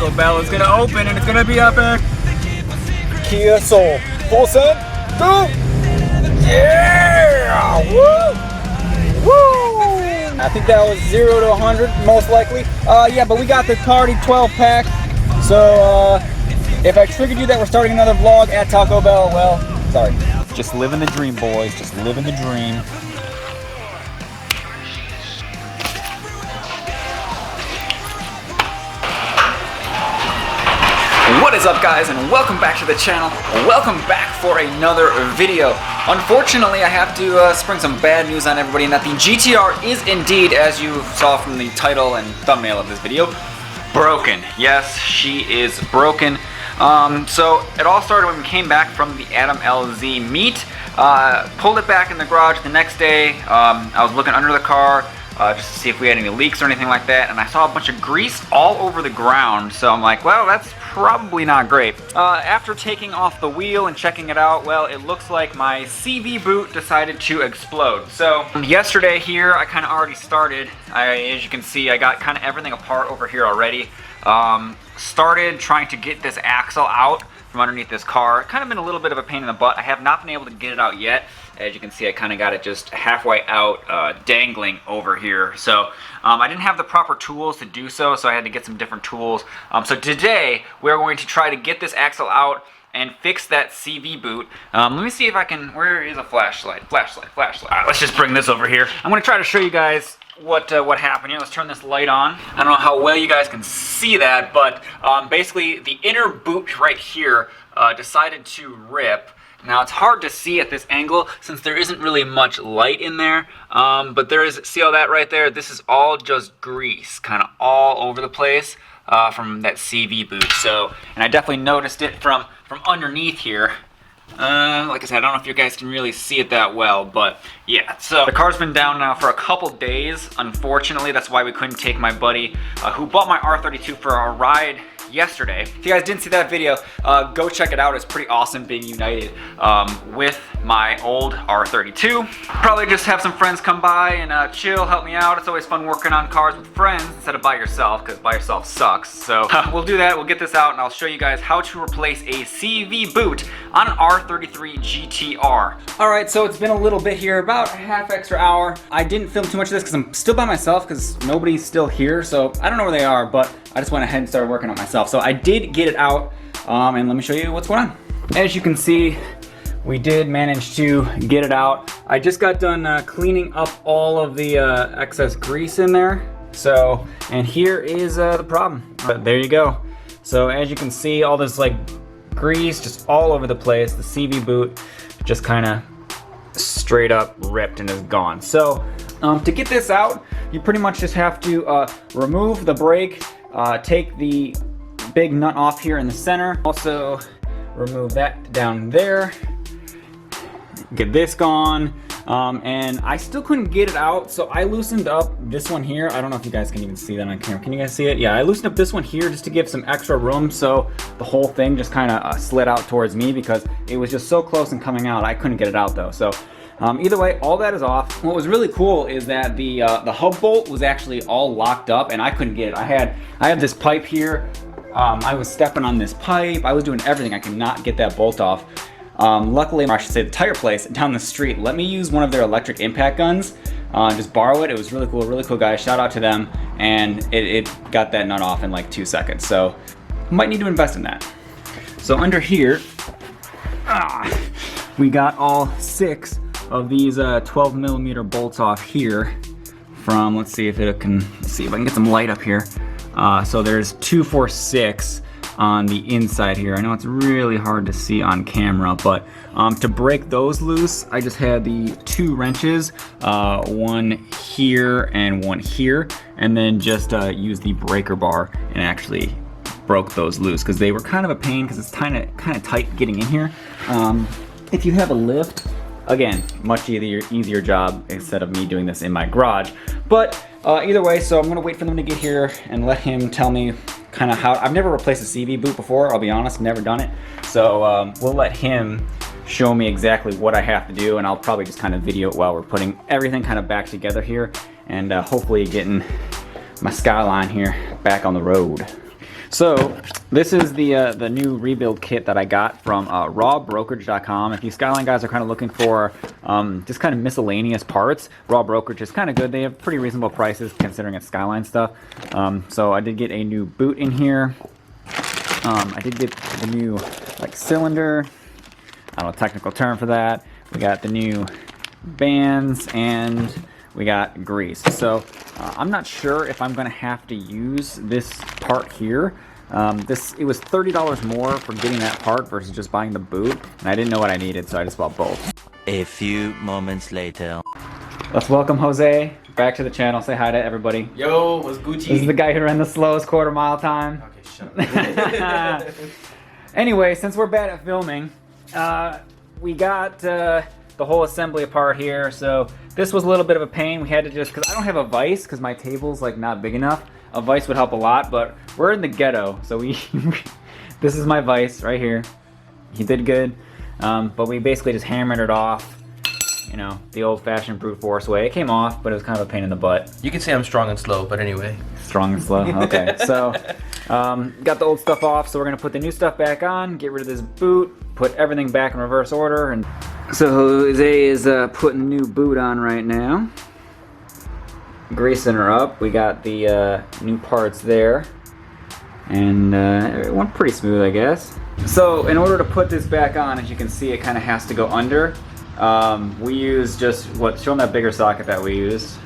Taco Bell is gonna open and it's gonna be epic. Kia Soul. Full set. Go! Yeah! Woo! Woo! I think that was 0 to 100, most likely. Yeah, but we got the Cardi 12 pack. So, if I triggered you that we're starting another vlog at Taco Bell, well, sorry. Just living the dream, boys. Just living the dream. What is up, guys, and welcome back to the channel. Welcome back for another video. Unfortunately, I have to spring some bad news on everybody, and that the GTR is indeed, as you saw from the title and thumbnail of this video, broken. Yes, she is broken. So it all started when we came back from the Adam LZ meet. Pulled it back in the garage the next day. I was looking under the car just to see if we had any leaks or anything like that, and I saw a bunch of grease all over the ground. So I'm like, well, that's probably not great. After taking off the wheel and checking it out, well, it looks like my CV boot decided to explode. So yesterday here, I kind of already started. As you can see, I got kind of everything apart over here already. Started trying to get this axle out from underneath this car. Kind of been a little bit of a pain in the butt. I have not been able to get it out yet. As you can see, I kind of got it just halfway out, dangling over here. So I didn't have the proper tools to do so, so I had to get some different tools. So today, we're going to try to get this axle out and fix that CV boot. Let me see if I can, where is a flashlight? Flashlight. All right, let's just bring this over here. I'm gonna try to show you guys what happened here. Let's turn this light on. I don't know how well you guys can see that, but basically the inner boot right here decided to rip. Now it's hard to see at this angle since there isn't really much light in there, but there is, see all that right there? This is all just grease, kind of all over the place from that CV boot. So, and I definitely noticed it from underneath here. Like I said, I don't know if you guys can really see it that well, but yeah. So the car's been down now for a couple days, unfortunately. That's why we couldn't take my buddy who bought my R32 for a ride yesterday. If you guys didn't see that video, go check it out. It's pretty awesome being united with my old R32. Probably just have some friends come by and chill, help me out. It's always fun working on cars with friends instead of by yourself, because by yourself sucks. So we'll do that. We'll get this out and I'll show you guys how to replace a CV boot on an R33 GTR. All right, so it's been a little bit here, about a half extra hour. I didn't film too much of this because I'm still by myself because nobody's still here. So I don't know where they are, but I just went ahead and started working on myself. So I did get it out, and let me show you what's going on. As you can see, we did manage to get it out. I just got done cleaning up all of the excess grease in there. So, and here is the problem. But there you go. So as you can see, all this like grease just all over the place. The CV boot just kind of straight up ripped and is gone. So to get this out, you pretty much just have to remove the brake, take the big nut off here in the center. Also remove that down there. Get this gone. And I still couldn't get it out, so I loosened up this one here. I don't know if you guys can even see that on camera. Can you guys see it? Yeah, I loosened up this one here just to give some extra room, so the whole thing just kind of slid out towards me because it was just so close and coming out. I couldn't get it out though. So either way, all that is off. What was really cool is that the hub bolt was actually all locked up and I couldn't get it. I had this pipe here. I was stepping on this pipe. I was doing everything. I could not get that bolt off. Luckily, or I should say the tire place down the street let me use one of their electric impact guns, just borrow it. It was really cool guys. Shout out to them, and it got that nut off in like 2 seconds. So might need to invest in that. So under here, we got all 6 of these 12mm bolts off here from, let's see if I can get some light up here. So there's 2, 4, 6 on the inside here. I know it's really hard to see on camera, but to break those loose, I just had the 2 wrenches, one here and one here, and then just use the breaker bar and actually broke those loose because they were kind of a pain because it's kind of tight getting in here. If you have a lift, again, much easier job instead of me doing this in my garage. But either way, so I'm gonna wait for them to get here and let him tell me kind of how. I've never replaced a CV boot before, I'll be honest, never done it. So we'll let him show me exactly what I have to do, and I'll probably just kind of video it while we're putting everything kind of back together here, and hopefully getting my Skyline here back on the road. So this is the new rebuild kit that I got from rawbrokerage.com. If you Skyline guys are kind of looking for just kind of miscellaneous parts, Raw Brokerage is kind of good. They have pretty reasonable prices considering it's Skyline stuff. So I did get a new boot in here. I did get the new like cylinder. I don't know a technical term for that. We got the new bands and we got grease. So I'm not sure if I'm going to have to use this part here. It was $30 more for getting that part versus just buying the boot, and I didn't know what I needed, so I just bought both. A few moments later. Let's welcome Jose back to the channel. Say hi to everybody. Yo, what's Gucci? This is the guy who ran the slowest quarter-mile time. Okay, shut up. Anyway, since we're bad at filming, we got the whole assembly apart here. So this was a little bit of a pain. We had to just, because I don't have a vise, because my table's like not big enough. A vise would help a lot, but we're in the ghetto, so this is my vise right here. He did good, but we basically just hammered it off, you know, the old-fashioned brute force way. It came off, but it was kind of a pain in the butt. You can say I'm strong and slow, but anyway. Strong and slow, okay. So, got the old stuff off, so we're gonna put the new stuff back on, get rid of this boot, put everything back in reverse order, and so Jose is putting the new boot on right now. Greasing her up. We got the new parts there, and it went pretty smooth, I guess. So in order to put this back on, as you can see, it kind of has to go under. We use just show them that bigger socket that we used.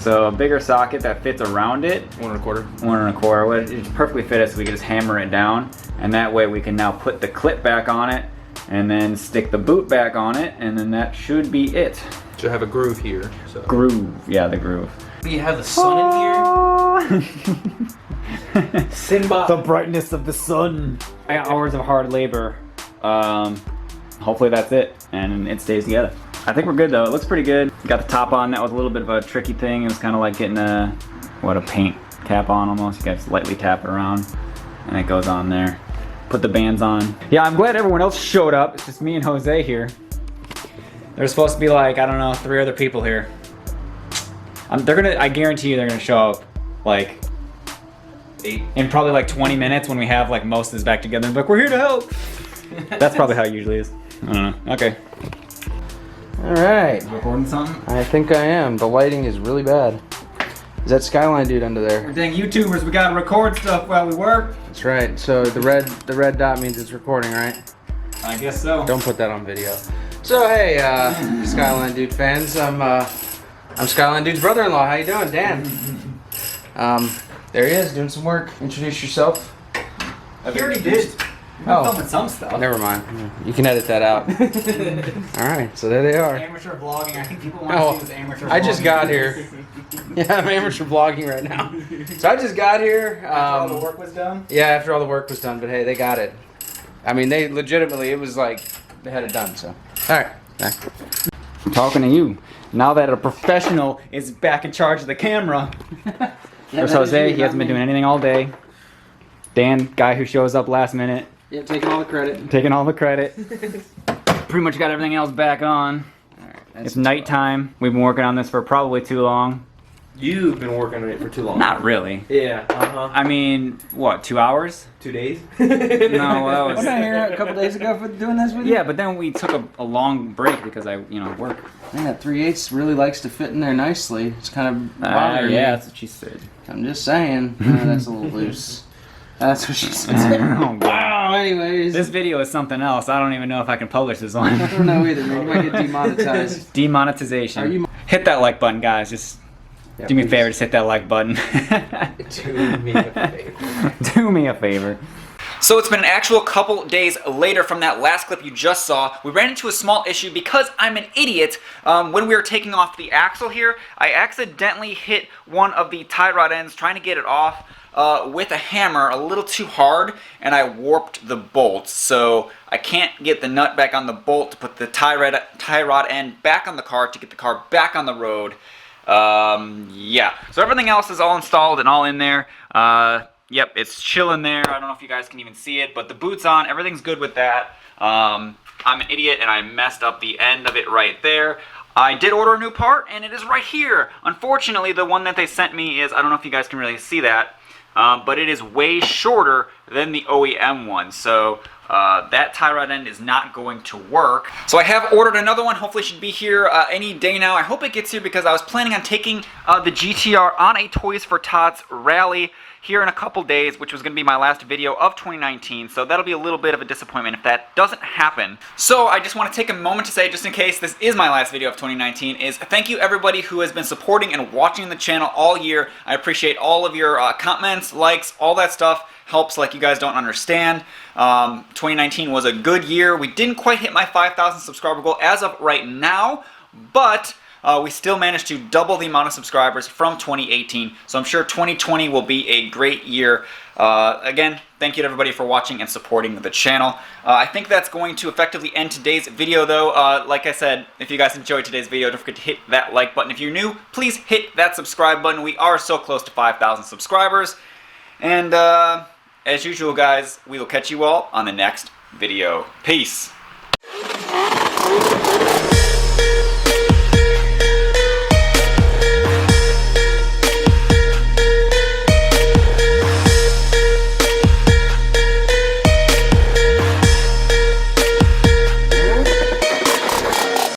So a bigger socket that fits around it. 1 1/4. 1 1/4. It's perfectly fitted, so we can just hammer it down, and that way we can now put the clip back on it, and then stick the boot back on it, and then that should be it. Should have a groove here. So. Groove, yeah, the groove. Do you have the sun in here? Simba. The brightness of the sun. Hours of hard labor. Hopefully that's it, and it stays together. I think we're good though. It looks pretty good. Got the top on. That was a little bit of a tricky thing. It was kind of like getting a paint cap on almost. You guys lightly tap it around, and it goes on there. Put the bands on. Yeah, I'm glad everyone else showed up. It's just me and Jose here. There's supposed to be like, I don't know, 3 other people here. I guarantee you they're gonna show up like 8 in probably like 20 minutes when we have like most of this back together. Like, we're here to help. That's probably how it usually is. I don't know. Okay. All right. Recording something? I think I am. The lighting is really bad. Is that Skyline dude under there? We're dang YouTubers. We gotta record stuff while we work. That's right. So the red dot means it's recording, right? I guess so. Don't put that on video. So hey, Skyline dude fans, I'm Skyline dude's brother-in-law. How you doing, Dan? There he is doing some work. Introduce yourself. You already did. Oh, filming some stuff. never mind. You can edit that out. All right, so there they are. Amateur vlogging. I think people want to see this amateur vlogging. I just got here. Yeah, I'm amateur vlogging right now. So I just got here. After all the work was done? Yeah, after all the work was done, but hey, they got it. I mean, they legitimately, it was like, they had it done, so. All right, back. I'm talking to you. Now that a professional is back in charge of the camera. There's Jose. He hasn't been doing anything all day. Dan, guy who shows up last minute. Yeah, taking all the credit. Taking all the credit. Pretty much got everything else back on. It's nighttime. We've been working on this for probably too long. You've been working on it for too long. Not really. Yeah. I mean, what, 2 hours? 2 days? No, that was... Wasn't I here a couple days ago for doing this with you? Yeah, but then we took a long break because I, work. Man, that 3/8 really likes to fit in there nicely. It's kind of bothering me. Yeah, that's what she said. I'm just saying. That's a little loose. That's what she said. Oh, wow, anyways. This video is something else. I don't even know if I can publish this one. I don't know either. Maybe I get demonetized. Demonetization. Hit that like button, guys. Just do me a favor. Just hit that like button. Do me a favor. Do me a favor. So it's been an actual couple days later from that last clip you just saw. We ran into a small issue because I'm an idiot. When we were taking off the axle here, I accidentally hit one of the tie rod ends trying to get it off with a hammer a little too hard, and I warped the bolt. So I can't get the nut back on the bolt to put the tie rod end back on the car to get the car back on the road. Yeah. So everything else is all installed and all in there. Yep, it's chilling there. I don't know if you guys can even see it, but the boot's on. Everything's good with that. I'm an idiot, and I messed up the end of it right there. I did order a new part, and it is right here. Unfortunately, the one that they sent me is, I don't know if you guys can really see that. but it is way shorter than the OEM one. So that tie rod end is not going to work. So I have ordered another one. Hopefully it should be here any day now. I hope it gets here because I was planning on taking the GTR on a Toys for Tots rally here in a couple days, which was going to be my last video of 2019, so that'll be a little bit of a disappointment if that doesn't happen. So I just want to take a moment to say, just in case this is my last video of 2019, is thank you everybody who has been supporting and watching the channel all year. I appreciate all of your comments, likes, all that stuff. Helps like you guys don't understand. 2019 was a good year. We didn't quite hit my 5,000 subscriber goal as of right now, but we still managed to double the amount of subscribers from 2018, so I'm sure 2020 will be a great year. Again, thank you to everybody for watching and supporting the channel. I think that's going to effectively end today's video though. Like I said, if you guys enjoyed today's video, don't forget to hit that like button. If you're new, please hit that subscribe button. We are so close to 5,000 subscribers. And as usual guys, we will catch you all on the next video. Peace.